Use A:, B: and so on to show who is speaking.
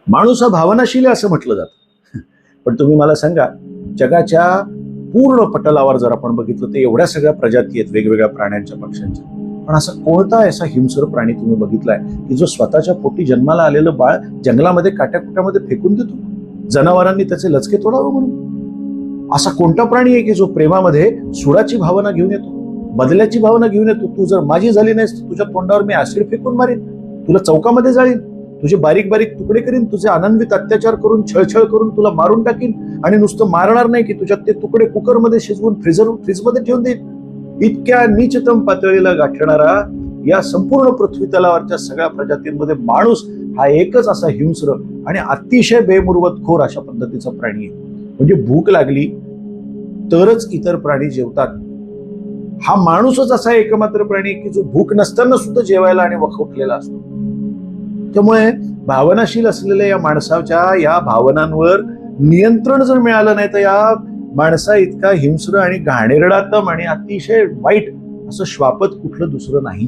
A: माणूस हा भावनाशील आहे असं म्हटलं जातं. पण तुम्ही मला सांगा, जगाच्या पूर्ण पटलावर जर आपण बघितलं तर एवढ्या सगळ्या प्रजाती आहेत वेगवेगळ्या प्राण्यांच्या, पक्ष्यांच्या, पण असा कोणता असा हिंस्र प्राणी तुम्ही बघितलाय की जो स्वतःच्या पोटी जन्माला आलेलं बाळ जंगलामध्ये काट्याकुट्यामध्ये फेकून देतो, जनावरांनी त्याचे लचके तोडावं म्हणून? असा कोणता प्राणी आहे की जो प्रेमामध्ये सुडाची भावना घेऊन येतो, बदल्याची भावना घेऊन येतो? तू जर माझी झाली नाहीस तर तुझ्या तोंडावर मी ऍसिड फेकून मारीन, तुला चौकामध्ये जाळीन, तुझे बारीक बारीक तुकडे करीन, तुझे अनन्वित अत्याचार करून छळछळ करून तुला मारून टाकीन, आणि नुसतं मारणार नाही की तुझ्यात ते तुकडे कुकरमध्ये शिजवून फ्रीजमध्ये ठेवून देईन. इतक्या नीचतम पातळीला गाठणारा या संपूर्ण पृथ्वी तलावरच्या सगळ्या प्रजातींमध्ये माणूस हा एकच असा हिंस्र आणि अतिशय बेमुरवतखोर अशा पद्धतीचा प्राणी आहे. म्हणजे भूक लागली तरच इतर प्राणी जेवतात, हा माणूसच असा एकमात्र प्राणी की जो भूक नसताना सुद्धा जेवायला आणि वखवटलेला असतो. त्यामुळे भावनाशील असलेल्या या माणसाच्या या भावनांवर नियंत्रण जर मिळालं नाही तर या माणसा इतका हिंस्र आणि घाणेरडातम आणि अतिशय वाईट असं श्वापत कुठलं दुसरं नाही.